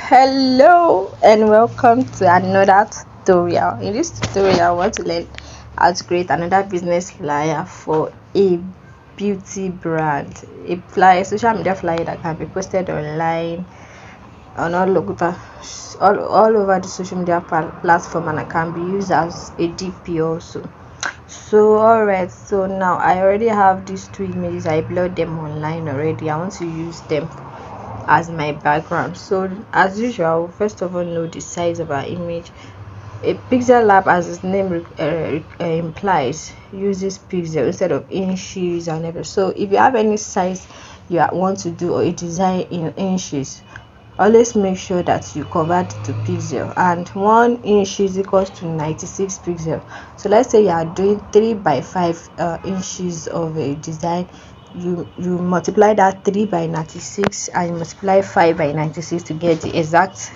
Hello and welcome to another tutorial. In this tutorial, I want to learn how to create another business flyer for a beauty brand. A flyer, social media flyer that can be posted online on all over the social media platform, and it can be used as a DP also. So alright, so now I already have these two images. I uploaded them online already. I want to use them as my background. So as usual, first of all, know the size of our image. A pixel lab, as its name implies, uses pixel instead of inches and everything. So if you have any size you want to do or a design in inches, always make sure that you convert to pixel, and 1 inch is equals to 96 pixel. So let's say you are doing 3 by 5 inches of a design. You multiply that 3 by 96 and you multiply 5 by 96 to get the exact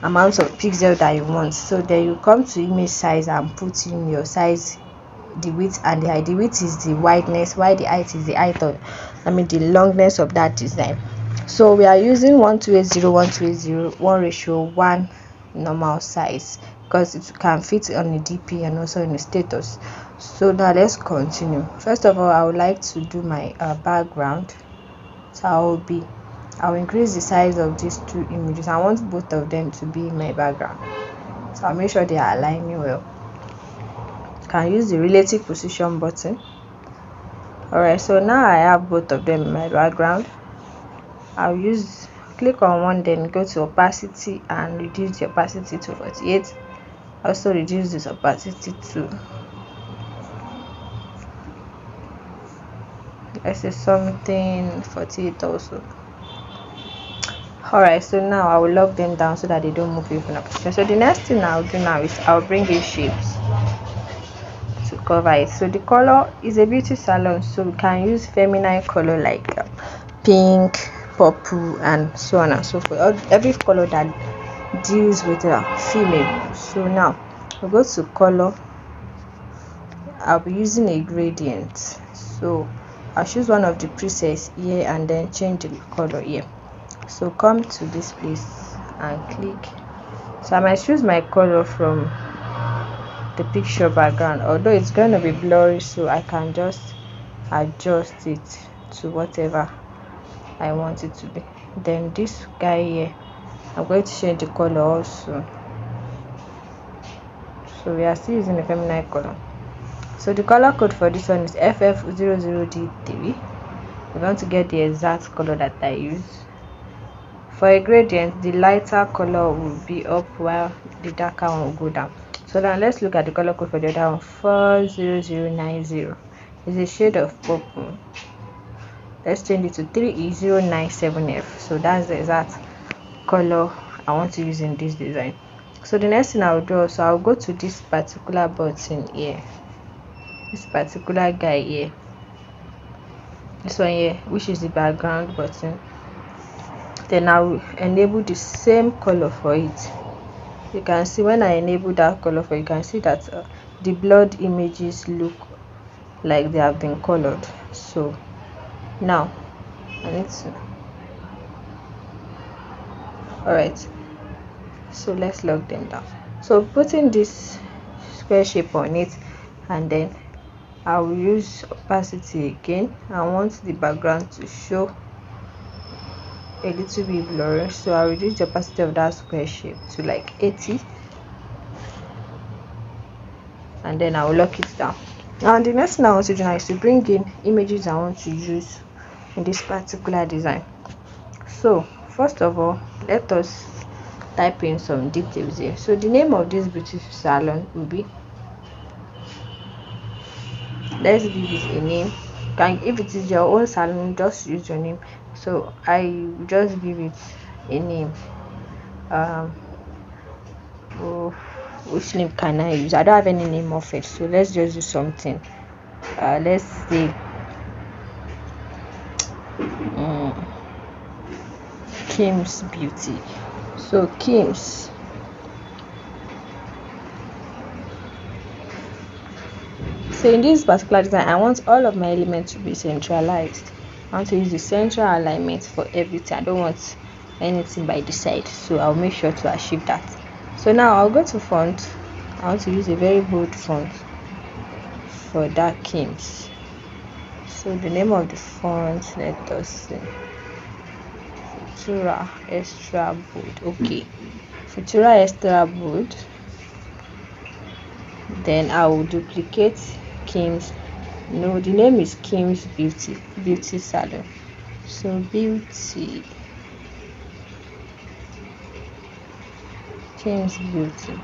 amount of pixel that you want. So then you come to image size and put in your size, the width and the height. The width is the wideness, while the height is the the longness of that design. So we are using 1280 1:1 normal size because it can fit on a DP and also in a status. So now let's continue. First of all, I would like to do my background. So I'll increase the size of these two images. I want both of them to be in my background, so I'll make sure they are aligning well. You can use the relative position button. Alright, so now I have both of them in my background. I'll click on one, then go to opacity and reduce the opacity to 48. Also reduce this opacity to, let's say something 48 also. Alright, so now I will lock them down so that they don't move even up. So the next thing I'll do now is I'll bring in shapes to cover it. So the color is a beauty salon, so we can use feminine color like pink, purple, and so on and so forth. Every color that deals with a female. So now we'll go to color. I'll be using a gradient, so I'll choose one of the presets here and then change the color here. So come to this place and click. So I might choose my color from the picture background, although it's going to be blurry, so I can just adjust it to whatever I want it to be. Then this guy here, I'm going to change the color also. So we are still using the feminine color. So the color code for this one is FF00D3. We're going to get the exact color that I use. For a gradient, the lighter color will be up while the darker one will go down. So now let's look at the color code for the other one. 40090 is a shade of purple. Let's change it to 3097F. So that's the exact color I want to use in this design. So the next thing I'll do also, I'll go to this particular button here, this particular guy here, this one here, which is the background button. Then I will enable the same color for it. You can see when I enable that color for it, you can see that the blurred images look like they have been colored. So now I need to, alright, so let's lock them down. So putting this square shape on it, and then I will use opacity again. I want the background to show a little bit blurry, so I'll reduce the opacity of that square shape to like 80, and then I will lock it down. Now the next thing I want to do now is to bring in images I want to use in this particular design. So first of all, let us type in some details here. So the name of this beauty salon will be, let's give it a name. If it is your own salon, just use your name. So I just give it a name. Which name can I use? I don't have any name of it, so let's just do something. Let's say Kim's Beauty. So Kim's So in this particular design, I want all of my elements to be centralized. I want to use the central alignment for everything. I don't want anything by the side, so I'll make sure to achieve that. So now I'll go to font. I want to use a very bold font for that Kims. So the name of the font, let us see, Futura Extra Bold. Okay, Futura Extra Bold. Then I will duplicate Kim's. No, the name is Kim's Beauty Salon. So Beauty, Kim's Beauty.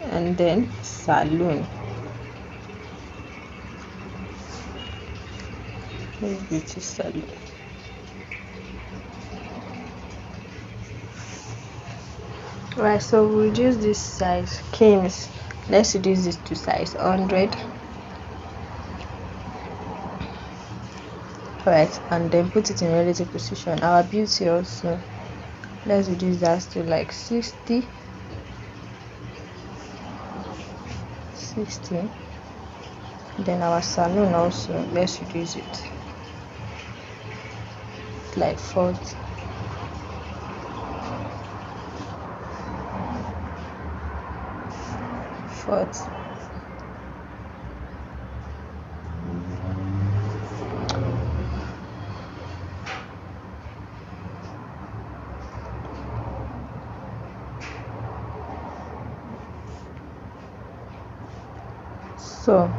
And then Salon. Beauty Salon. Right, so we'll reduce this size. Kim's, let's reduce this to size 100. Right, and then put it in relative position. Our beauty also, let's reduce that to like 60. Then our salon also, let's reduce it like 40. So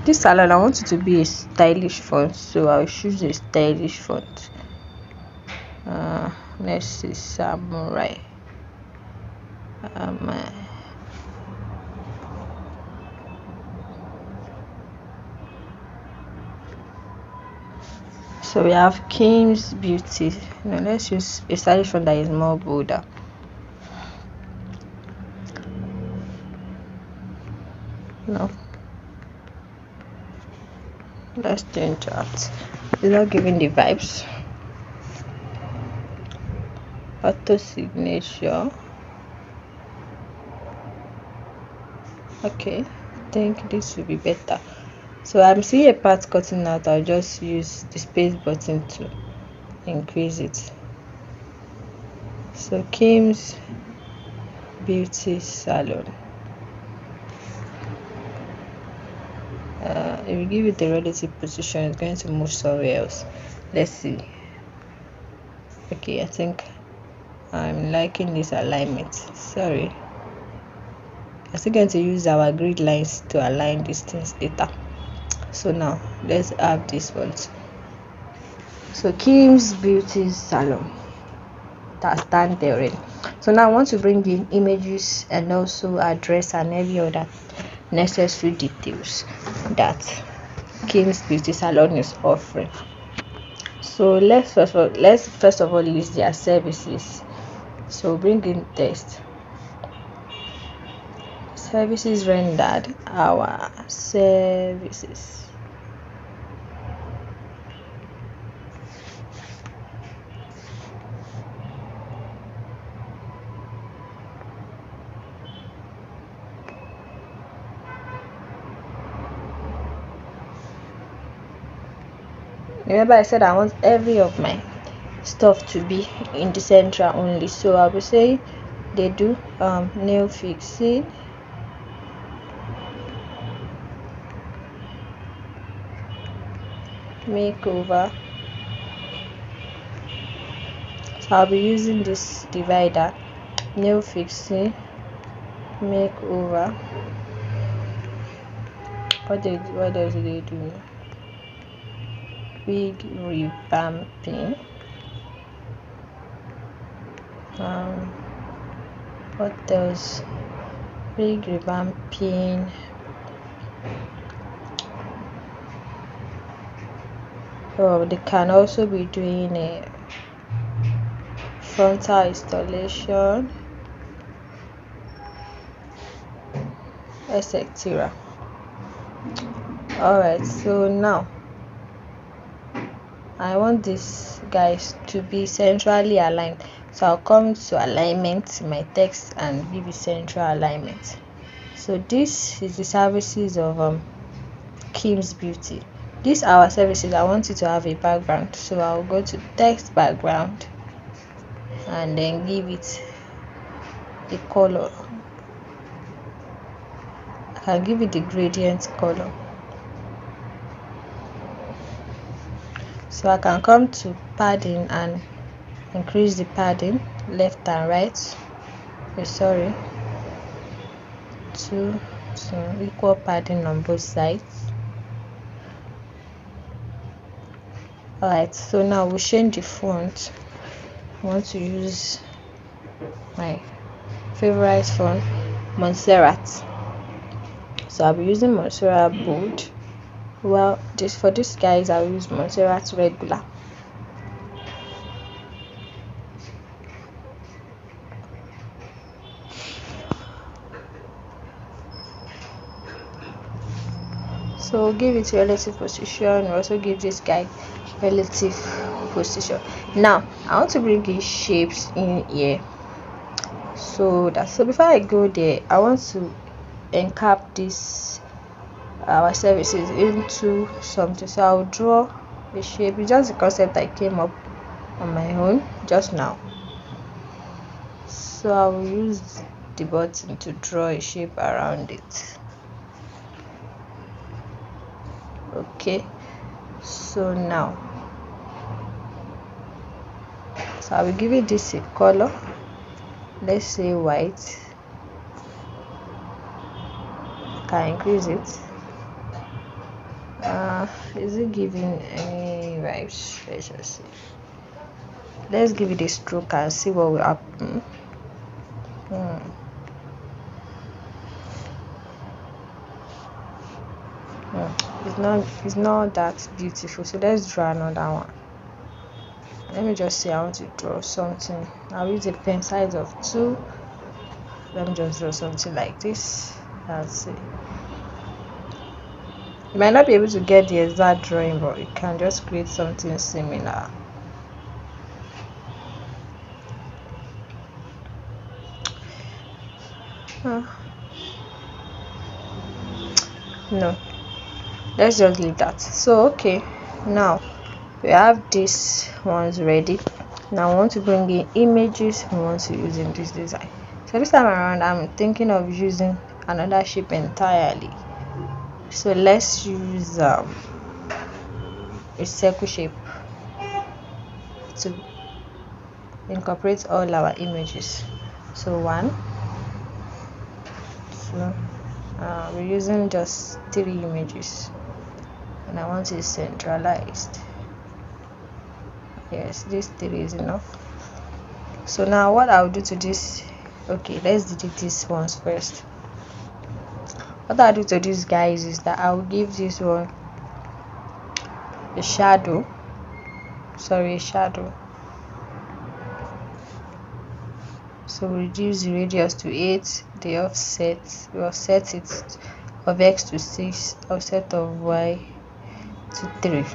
this salon, I want it to be a stylish font, so I'll choose a stylish font. Let's see, Samurai. So we have Kim's Beauty. Now let's use a stylish font that is more bolder. No, let's change that. Is that giving the vibes? Auto signature. Okay, I think this will be better. So I'm seeing a part cutting out. I'll just use the space button to increase it. So Kim's Beauty Salon. If we give it the relative position, it's going to move somewhere else. Let's see. Okay, I think I'm liking this alignment. Sorry, I'm still going to use our grid lines to align these things later. So now let's add this one. So Kim's Beauty Salon, that's done there. So now I want to bring in images and also address and every other necessary details that Kim's Beauty Salon is offering. So let's first of all list their services. So bring in text. Services rendered, our services. Remember I said I want every of my stuff to be in the center only, so I'll be saying they do nail fixing, makeover. So I'll be using this divider, nail fixing, makeover. What does they do? Wig revamping. What else? Wig revamping. Oh, they can also be doing a frontal installation, etc. Alright, so now I want this guys to be centrally aligned, so I'll come to alignment in my text and give it central alignment. So this is the services of Kim's Beauty. These are our services. I want it to have a background, so I'll go to text background and then give it a color. I can give it the gradient color. So I can come to padding and increase the padding left and right. Sorry, to equal padding on both sides. Alright, so now we'll change the font. I want to use my favorite font, Montserrat. So I'll be using Montserrat bold. Well, for this guys, I'll use Montserrat regular. So give it relative position. Also give this guy relative position. Now I want to bring in shapes in here. So before I go there, I want to encap this our services into something. So I'll draw a shape. It's just the concept I came up on my own just now. So I will use the button to draw a shape around it. Okay, so now I will give it this a color. Let's say white. Can increase it. Is it giving any vibes? Let's just see. Let's give it a stroke and see what will happen. It's not that beautiful, so let's draw another one. Let me just say I want to draw something. I'll use a pen size of 2. Let me just draw something like this. Let's see. You might not be able to get the exact drawing, but you can just create something similar. No, let's just leave that. So okay, now we have these ones ready. Now I want to bring in images we want to use in this design. So this time around I'm thinking of using another shape entirely. So let's use a circle shape to incorporate all our images. So 1, 2, we're using just 3 images and I want it centralized. Yes, this 3 is enough. So now what I'll do to this, okay, let's delete these ones first. What I'll do to these guys is that I'll give this one a shadow. So reduce the radius to 8, the offset, we offset it of x to 6, offset of y to 3.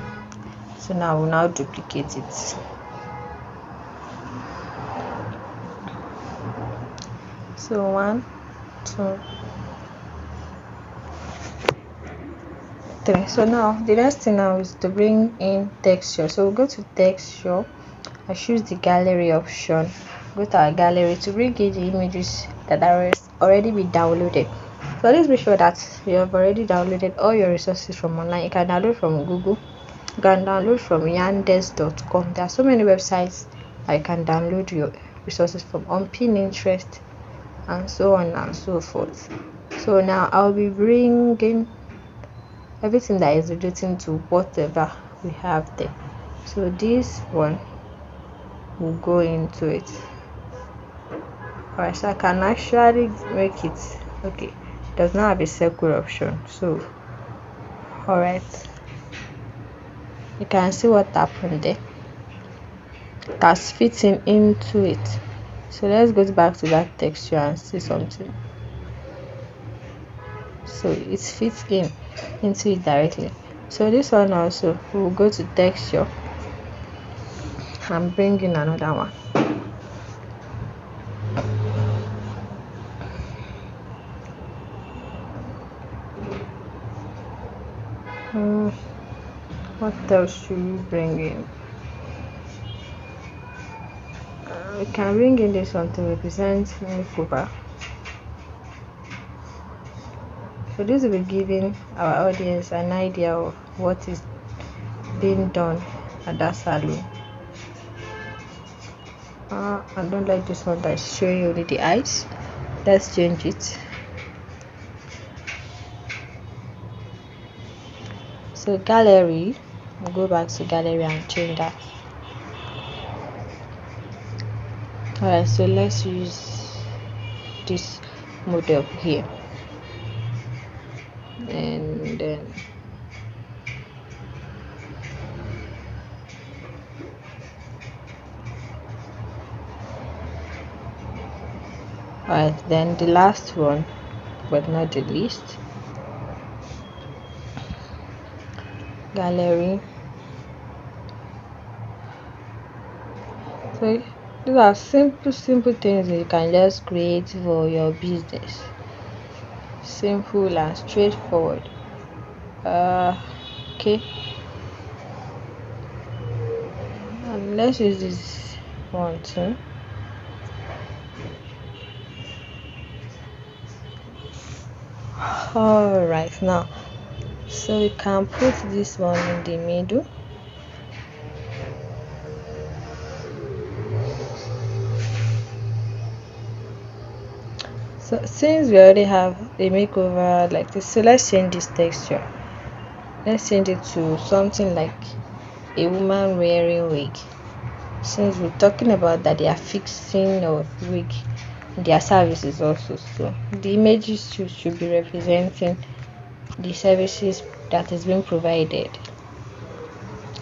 So now we'll now duplicate it. So 1, 2, 3. So now the next thing now is to bring in texture. So we'll go to texture. I choose the gallery option. Go to our gallery to bring in the images that are already been downloaded. So let's be sure that you have already downloaded all your resources from online. You can download from Google, you can download from yandex.com. There are so many websites that you can download your resources from, on Pinterest and so on and so forth. So now I'll be bringing everything that is relating to whatever we have there. So this one will go into it. Alright, so I can actually make it, okay, it does not have a circle option. So alright, you can see what happened there. That's fitting into it. So let's go back to that texture and see something. So it fits into it directly. So this one also, we'll go to texture I'm bringing another one. What else should we bring in? We can bring in this one to represent makeover. So this will be giving our audience an idea of what is being done at that salon. I don't like this one that's showing only the eyes. Let's change it. So gallery, we'll go back to gallery and change that. Alright, so let's use this model here, and then alright, then the last one but not the least, gallery. So these are simple things that you can just create for your business. Simple and straightforward. Okay, and let's use this one too. All right, now so we can put this one in the middle. So since we already have a makeover like this, so let's change this texture. Let's change it to something like a woman wearing wig, since we're talking about that they are fixing a wig in their services also. So the images should be representing the services that is being provided.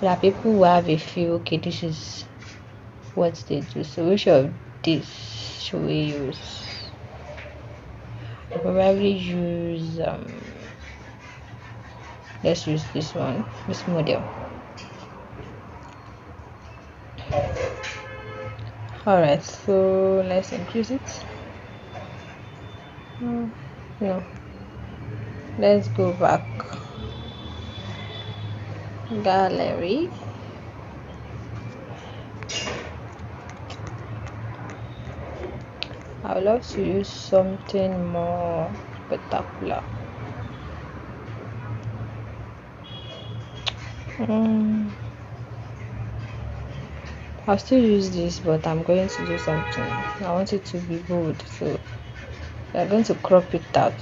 There are people who have a feel, okay, this is what they do. So which of this should we use? I'll probably use let's use this one, this model. Alright, so let's increase it. No, let's go back. Gallery. I would love to use something more spectacular. I'll still use this, but I'm going to do something. I want it to be bold, so we are going to crop it out.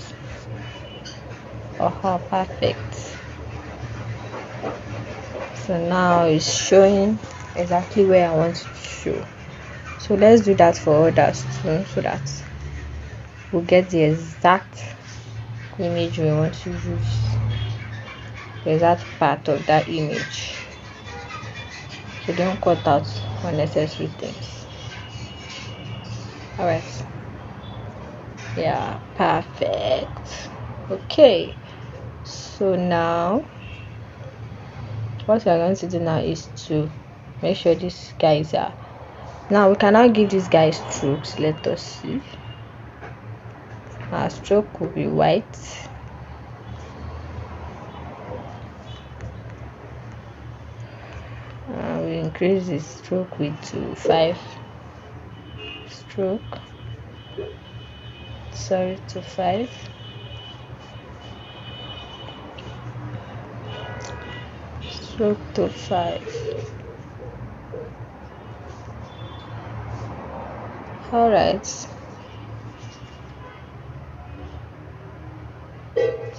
Perfect. So now it's showing exactly where I want it to show. So let's do that for others too, so that we'll get the exact image we want to use, the exact part of that image. So don't cut out unnecessary things. Alright, yeah, perfect. Okay, so now what we are going to do now is to make sure these guys are, now we cannot give these guys strokes. Let us see. Our stroke will be white. We increase the stroke width to 5 stroke. Sorry, to 5. Stroke to 5. Alright, so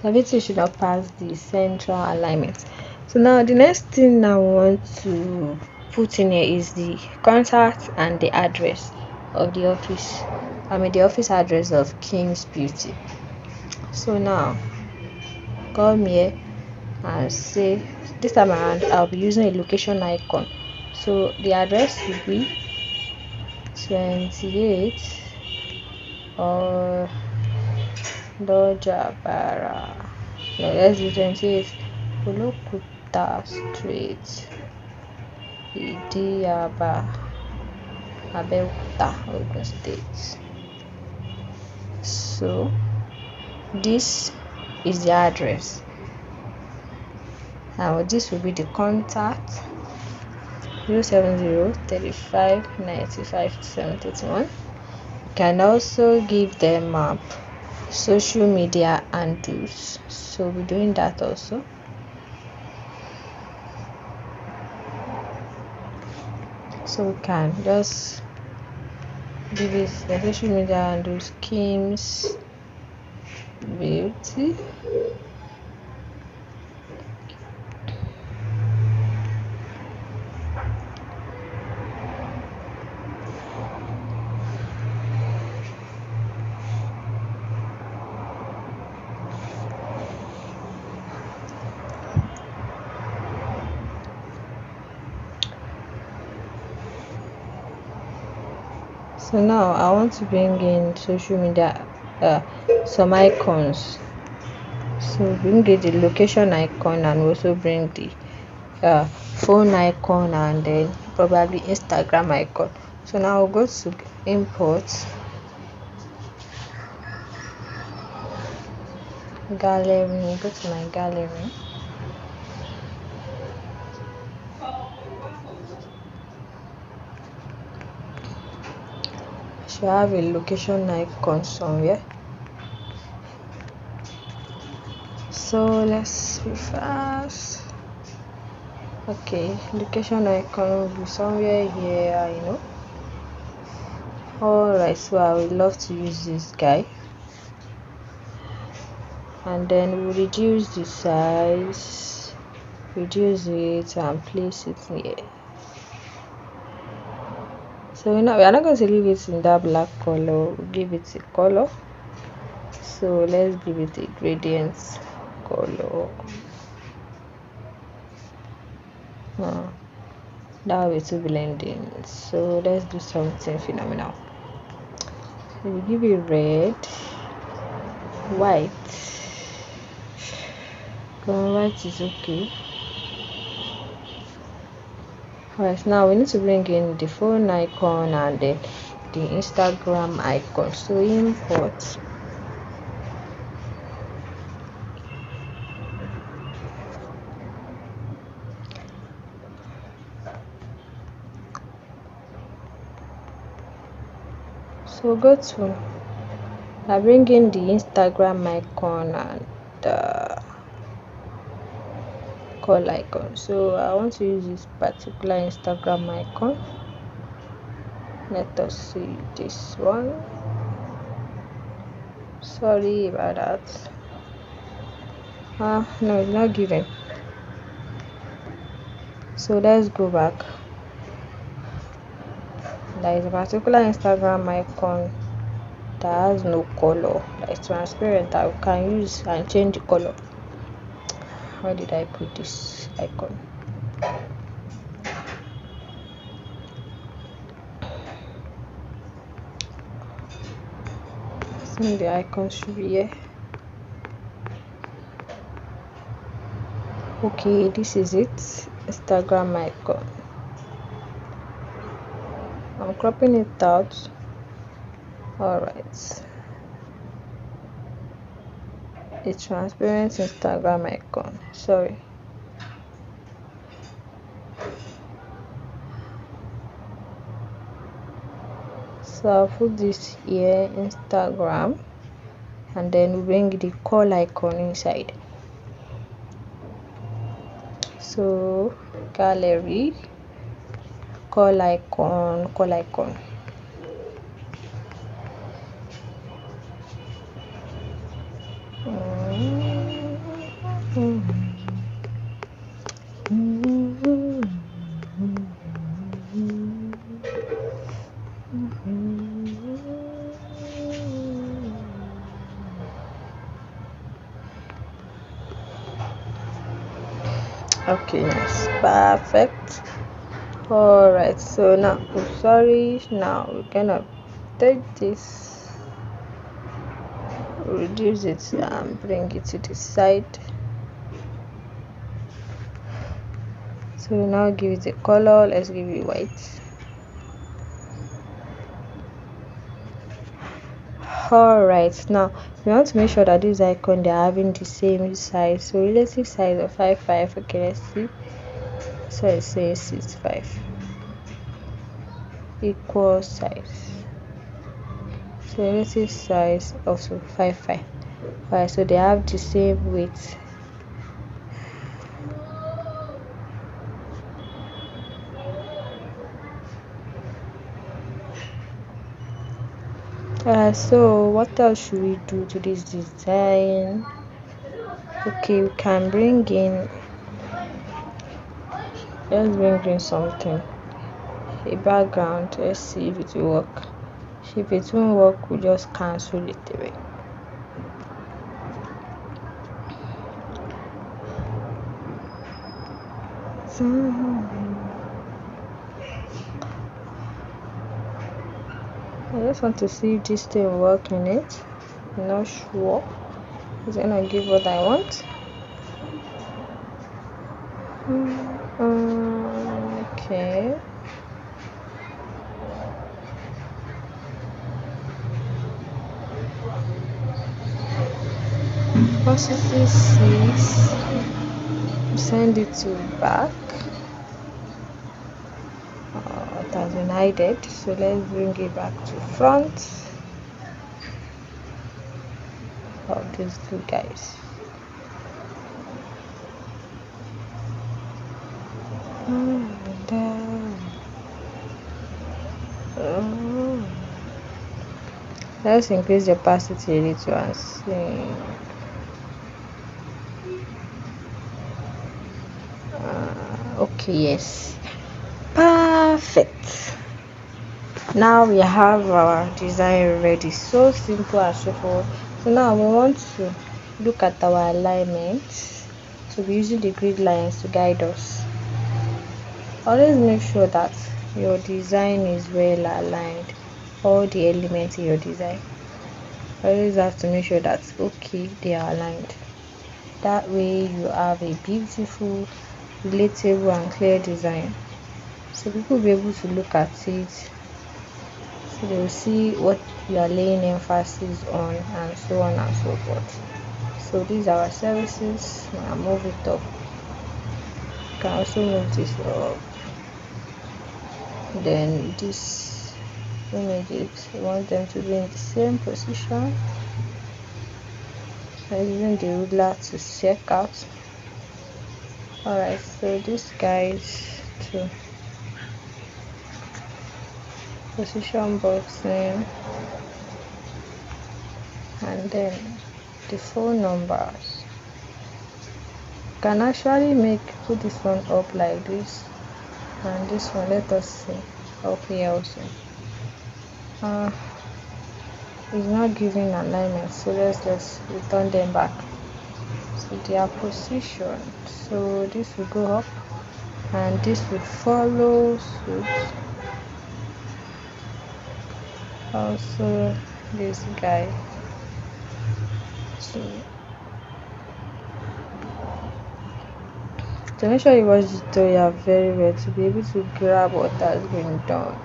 everything should not pass the central alignment. So now the next thing I want to put in here is the contact and the address of the office. The office address of King's Beauty. So now come here and say, this time around I'll be using a location icon. So the address will be 28 or Dojabara. No, let's do 28 Olokuta Street, Idiaba, Abeokuta, Ogun State. So this is the address. Now this will be the contact 070 35 95 731. You can also give them social media handles. So we're doing that also. So we can just give it the social media handles: Kim's Beauty. So now I want to bring in social media, some icons. So bring in the location icon and also bring the phone icon and then probably Instagram icon. So now I'll go to import gallery, go to my gallery. Should have a location icon somewhere. So let's be fast. Okay, location icon will be somewhere here, Alright, so I would love to use this guy. And then we'll reduce the size, reduce it and place it here. So we are not going to leave it in that black color, we'll give it a color. So let's give it a gradient color. That will be too blending. So let's do something phenomenal. So we give it red, white. White is okay. Alright, now we need to bring in the phone icon and then the Instagram icon. So import so go to I bring in the Instagram icon and the call icon. So I want to use this particular Instagram icon. Let us see this one. Sorry about that. No, it's not given. So let's go back. There is a particular Instagram icon that has no color, that is transparent, that we can use and change the color. Where did I put this icon? I think the icon should be here. Okay, this is it, Instagram icon. I'm cropping it out. Alright, a transparent Instagram icon. Sorry. So I'll put this here, Instagram, and then we bring the call icon inside. So gallery, call icon, call icon. Okay, nice, perfect. Alright, so now now we're gonna take this, reduce it and bring it to the side. So now give it a color. Let's give it white. Alright, now we want to make sure that this icon they're having the same size. So relative size of 5.5. Okay, let's see. So it's saying 6.5 equal size. So relative size also 5.5. Alright, so they have the same weight. So what else should we do to this design? Okay, we can bring in, let's bring in something, a background. Let's see if it will work. If it won't work, we just cancel it away. I just want to see if this thing work in it. I'm not sure. It's gonna give what I want. Okay. Processes 6. Send it to back. It has been hidden, so let's bring it back to front of these two guys. Let's increase the opacity a little and see. Okay, yes, perfect. Now we have our design ready. So simple and straightforward. So now we want to look at our alignment. So we're using the grid lines to guide us. Always make sure that your design is well aligned. All the elements in your design, always have to make sure that they are aligned. That way you have a beautiful, relatable and clear design, so people will be able to look at it, so they will see what you are laying emphasis on, and so on and so forth. So these are our services. Now move it up. You can also move this up. Then these images, you want them to be in the same position. I'm using the ruler to check out. Alright, so this guys to position boxing, and then the phone numbers. You can actually put this one up like this, and this one, let us see, up here also. It's not giving alignment, so let's just return them back. So they are positioned, so this will go up and this will follow suit. Also this guy, so to make sure you watch the tutorial very well to be able to grab what has been done.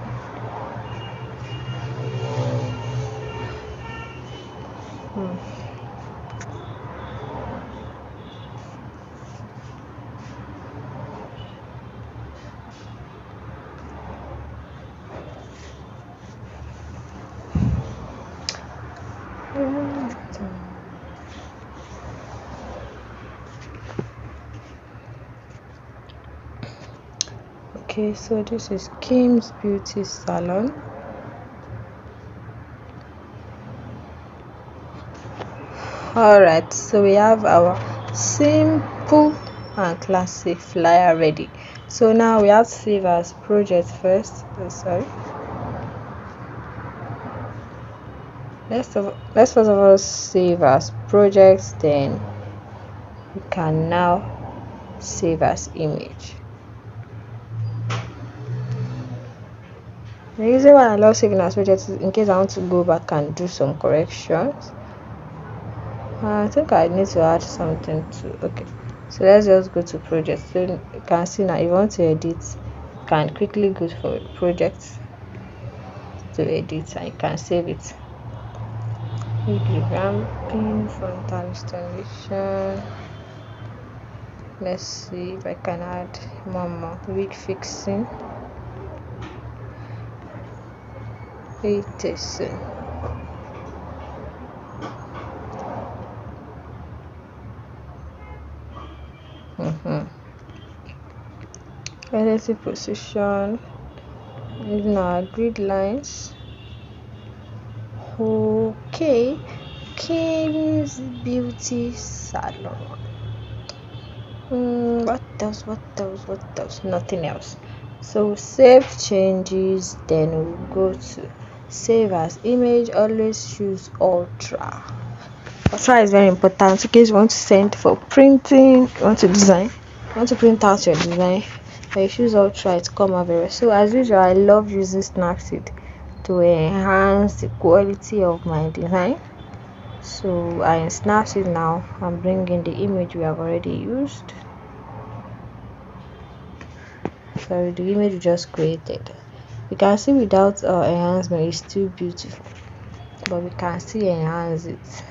Okay, so this is Kim's Beauty Salon. Alright, so we have our simple and classic flyer ready. So now we have to save as project first. Let's first of all save as project, then we can now save as image. The reason why I love saving as project is in case I want to go back and do some corrections. I think I need to add something to. Okay, So let's just go to project. So you can see now if you want to edit, you can quickly go for project to edit and you can save it. Revamping, frontal installation. Let's see if I can add more. Wig fixing, retesting. Relative position, using our grid lines. Okay, Kim's Beauty Salon. What else? Nothing else. So save changes, then we'll go to save as image. Always choose ultra. Ultra is very important in case you want to send for printing, you want to design, you want to print out your design. I choose ultra, it come out very well. So as usual, I love using Snapseed to enhance the quality of my design. So I in Snapseed now, I'm bringing the image we have already used. Sorry, the image we just created. You can see without enhancement it's still beautiful, but we can still enhance it.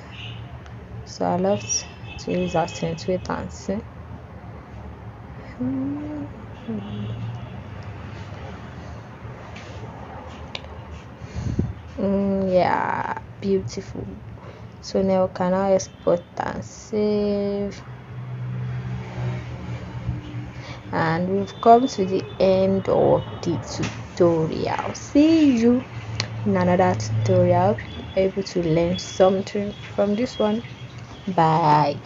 So I love to use accentuate and see. Yeah, beautiful. So now we can now export and save. And we've come to the end of the tutorial. See you in another tutorial. Able to learn something from this one. Bye.